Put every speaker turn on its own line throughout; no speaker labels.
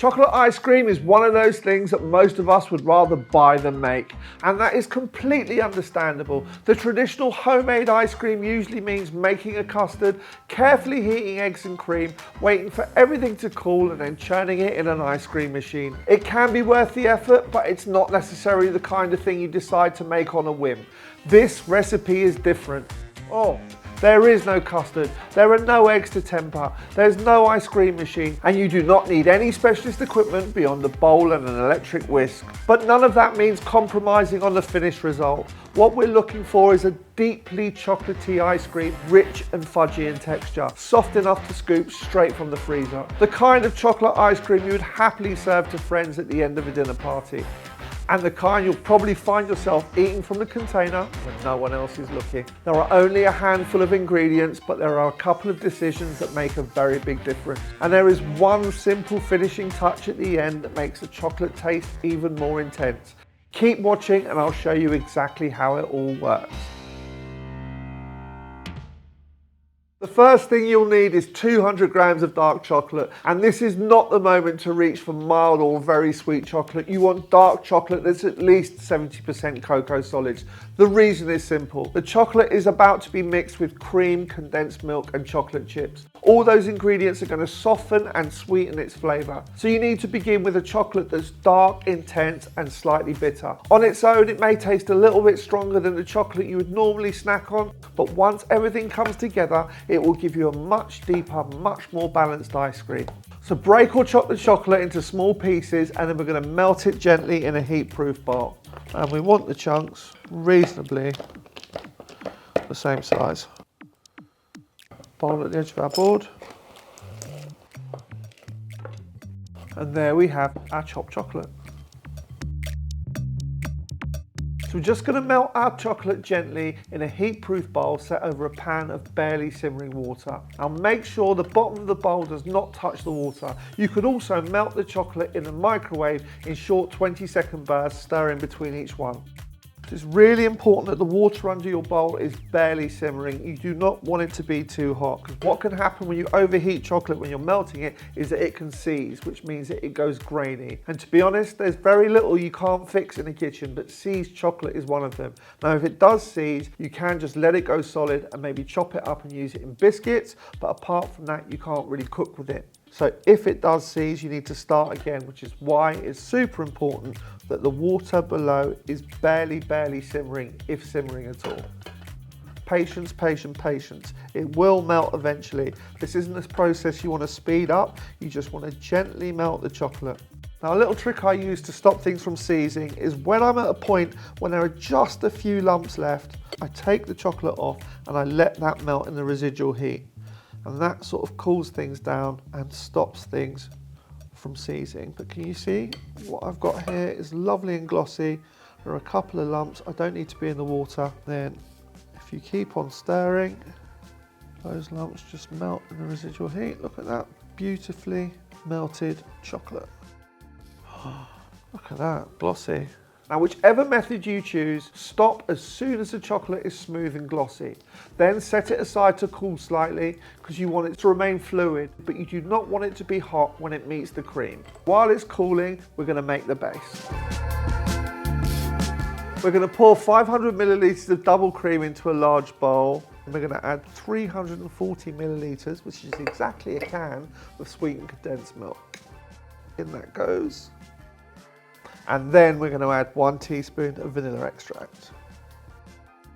Chocolate ice cream is one of those things that most of us would rather buy than make, and that is completely understandable. The traditional homemade ice cream usually means making a custard, carefully heating eggs and cream, waiting for everything to cool and then churning it in an ice cream machine. It can be worth the effort, but it's not necessarily the kind of thing you decide to make on a whim. This recipe is different. Oh, there is no custard, there are no eggs to temper, there's no ice cream machine, and you do not need any specialist equipment beyond a bowl and an electric whisk. But none of that means compromising on the finished result. What we're looking for is a deeply chocolatey ice cream, rich and fudgy in texture, soft enough to scoop straight from the freezer. The kind of chocolate ice cream you would happily serve to friends at the end of a dinner party. And the kind you'll probably find yourself eating from the container when no one else is looking. There are only a handful of ingredients, but there are a couple of decisions that make a very big difference. And there is one simple finishing touch at the end that makes the chocolate taste even more intense. Keep watching and I'll show you exactly how it all works. The first thing you'll need is 200 grams of dark chocolate, and this is not the moment to reach for mild or very sweet chocolate. You want dark chocolate that's at least 70% cocoa solids. The reason is simple. The chocolate is about to be mixed with cream, condensed milk and chocolate chips. All those ingredients are going to soften and sweeten its flavour. So you need to begin with a chocolate that's dark, intense and slightly bitter. On its own, it may taste a little bit stronger than the chocolate you would normally snack on, but once everything comes together, it will give you a much deeper, much more balanced ice cream. So break or chop the chocolate into small pieces and then we're going to melt it gently in a heat-proof bowl. And we want the chunks reasonably the same size. Bowl at the edge of our board. And there we have our chopped chocolate. So we're just going to melt our chocolate gently in a heat-proof bowl set over a pan of barely simmering water. Now make sure the bottom of the bowl does not touch the water. You could also melt the chocolate in the microwave in short 20-second bursts, stirring between each one. It's really important that the water under your bowl is barely simmering. You do not want it to be too hot, because what can happen when you overheat chocolate when you're melting it is that it can seize, which means that it goes grainy. And to be honest, there's very little you can't fix in the kitchen, but seized chocolate is one of them. Now if it does seize, you can just let it go solid and maybe chop it up and use it in biscuits, but apart from that you can't really cook with it. So if it does seize, you need to start again, which is why it's super important that the water below is barely simmering, if simmering at all. Patience, patience, patience. It will melt eventually. This isn't a process you want to speed up, you just want to gently melt the chocolate. Now a little trick I use to stop things from seizing is when I'm at a point when there are just a few lumps left, I take the chocolate off and I let that melt in the residual heat. And that sort of cools things down and stops things from seizing. But can you see what I've got here is lovely and glossy. There are a couple of lumps. I don't need to be in the water. Then if you keep on stirring, those lumps just melt in the residual heat. Look at that beautifully melted chocolate. Look at that, glossy. Now whichever method you choose, stop as soon as the chocolate is smooth and glossy. Then set it aside to cool slightly because you want it to remain fluid, but you do not want it to be hot when it meets the cream. While it's cooling, we're going to make the base. We're going to pour 500 millilitres of double cream into a large bowl. And we're going to add 340 millilitres, which is exactly a can of sweetened condensed milk. In that goes. And then we're going to add 1 teaspoon of vanilla extract.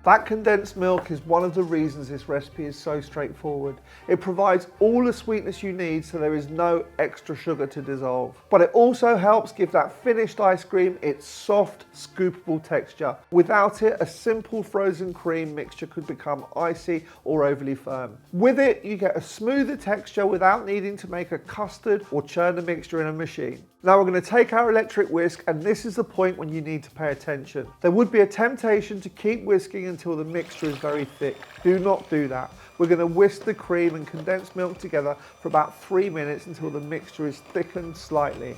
That condensed milk is one of the reasons this recipe is so straightforward. It provides all the sweetness you need so there is no extra sugar to dissolve. But it also helps give that finished ice cream its soft, scoopable texture. Without it, a simple frozen cream mixture could become icy or overly firm. With it, you get a smoother texture without needing to make a custard or churn the mixture in a machine. Now we're going to take our electric whisk, and this is the point when you need to pay attention. There would be a temptation to keep whisking until the mixture is very thick. Do not do that. We're going to whisk the cream and condensed milk together for about 3 minutes until the mixture is thickened slightly.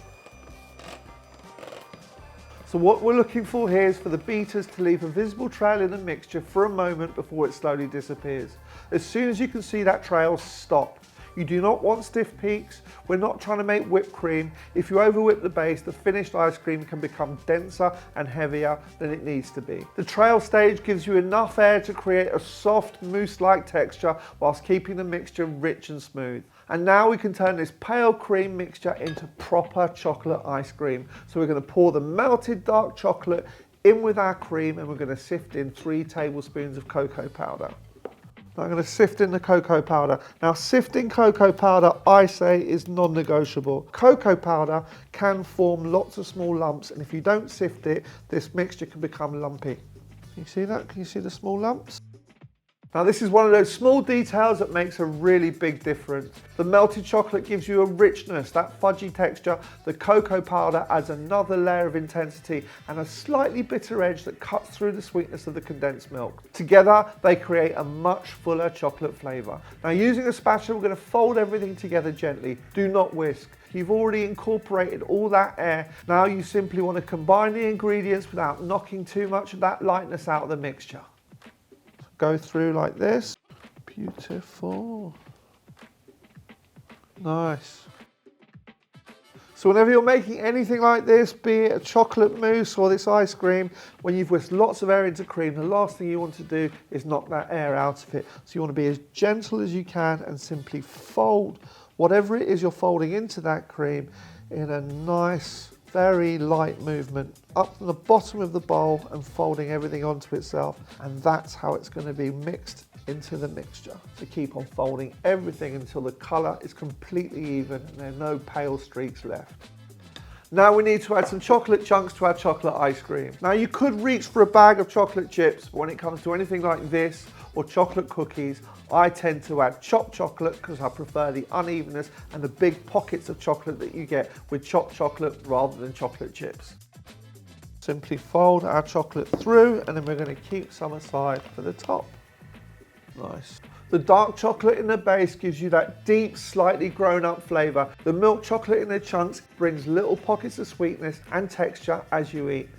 So what we're looking for here is for the beaters to leave a visible trail in the mixture for a moment before it slowly disappears. As soon as you can see that trail, stop. You do not want stiff peaks. We're not trying to make whipped cream. If you over whip the base, the finished ice cream can become denser and heavier than it needs to be. The trail stage gives you enough air to create a soft mousse-like texture whilst keeping the mixture rich and smooth. And now we can turn this pale cream mixture into proper chocolate ice cream. So we're going to pour the melted dark chocolate in with our cream, and we're going to sift in 3 tablespoons of cocoa powder. Now I'm going to sift in the cocoa powder. Now sifting cocoa powder, I say, is non-negotiable. Cocoa powder can form lots of small lumps, and if you don't sift it, this mixture can become lumpy. Can you see that? Can you see the small lumps? Now this is one of those small details that makes a really big difference. The melted chocolate gives you a richness, that fudgy texture. The cocoa powder adds another layer of intensity and a slightly bitter edge that cuts through the sweetness of the condensed milk. Together, they create a much fuller chocolate flavour. Now using a spatula, we're going to fold everything together gently. Do not whisk. You've already incorporated all that air. Now you simply want to combine the ingredients without knocking too much of that lightness out of the mixture. Go through like this. Beautiful. Nice. So whenever you're making anything like this, be it a chocolate mousse or this ice cream, when you've whisked lots of air into cream, the last thing you want to do is knock that air out of it. So you want to be as gentle as you can and simply fold whatever it is you're folding into that cream in a nice, very light movement up from the bottom of the bowl and folding everything onto itself, and that's how it's going to be mixed into the mixture. So keep on folding everything until the colour is completely even and there are no pale streaks left. Now we need to add some chocolate chunks to our chocolate ice cream. Now you could reach for a bag of chocolate chips, but when it comes to anything like this or chocolate cookies, I tend to add chopped chocolate because I prefer the unevenness and the big pockets of chocolate that you get with chopped chocolate rather than chocolate chips. Simply fold our chocolate through, and then we're going to keep some aside for the top. Nice. The dark chocolate in the base gives you that deep, slightly grown up flavour. The milk chocolate in the chunks brings little pockets of sweetness and texture as you eat.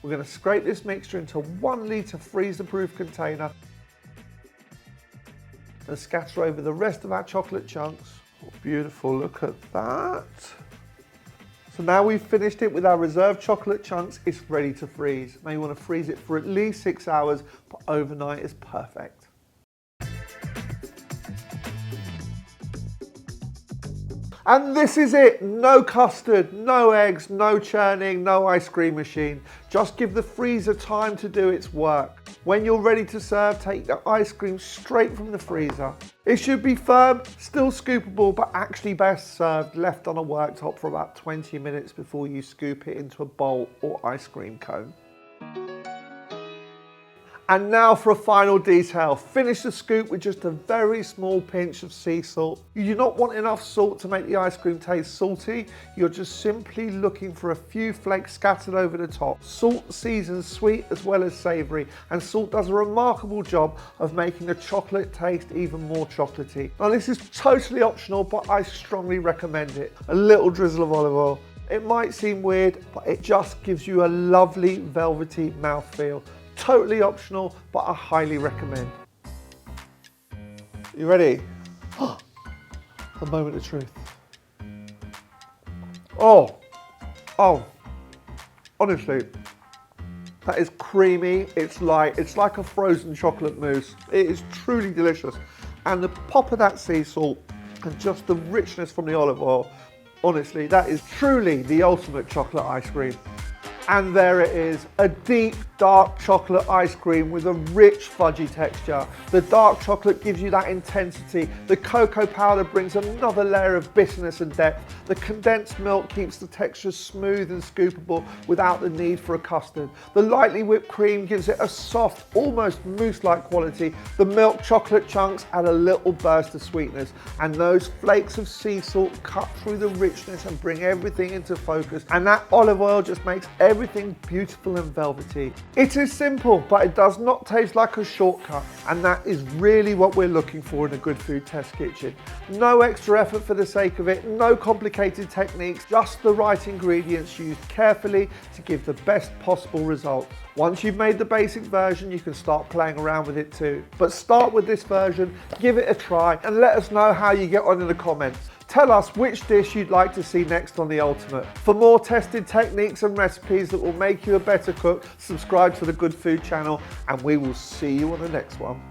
We're going to scrape this mixture into 1 litre freezer-proof container and scatter over the rest of our chocolate chunks. Oh, beautiful, look at that. So now we've finished it with our reserved chocolate chunks, it's ready to freeze. Now you want to freeze it for at least 6 hours, but overnight is perfect. And this is it, no custard, no eggs, no churning, no ice cream machine. Just give the freezer time to do its work. When you're ready to serve, take the ice cream straight from the freezer. It should be firm, still scoopable, but actually best served left on a worktop for about 20 minutes before you scoop it into a bowl or ice cream cone. And now for a final detail. Finish the scoop with just a very small pinch of sea salt. You do not want enough salt to make the ice cream taste salty. You're just simply looking for a few flakes scattered over the top. Salt seasons sweet as well as savoury, and salt does a remarkable job of making the chocolate taste even more chocolatey. Now this is totally optional, but I strongly recommend it. A little drizzle of olive oil. It might seem weird, but it just gives you a lovely velvety mouthfeel. Totally optional, but I highly recommend. You ready? The moment of truth. Oh, honestly, that is creamy, it's light, it's like a frozen chocolate mousse. It is truly delicious. And the pop of that sea salt and just the richness from the olive oil, honestly, that is truly the ultimate chocolate ice cream. And there it is, a deep, dark chocolate ice cream with a rich, fudgy texture. The dark chocolate gives you that intensity. The cocoa powder brings another layer of bitterness and depth. The condensed milk keeps the texture smooth and scoopable without the need for a custard. The lightly whipped cream gives it a soft, almost mousse-like quality. The milk chocolate chunks add a little burst of sweetness. And those flakes of sea salt cut through the richness and bring everything into focus. And that olive oil just makes everything everything beautiful and velvety. It is simple, but it does not taste like a shortcut, and that is really what we're looking for in a good food test kitchen. No extra effort for the sake of it, no complicated techniques, just the right ingredients used carefully to give the best possible results. Once you've made the basic version, you can start playing around with it too. But start with this version, give it a try, and let us know how you get on in the comments. Tell us which dish you'd like to see next on The Ultimate. For more tested techniques and recipes that will make you a better cook, subscribe to the Good Food channel, and we will see you on the next one.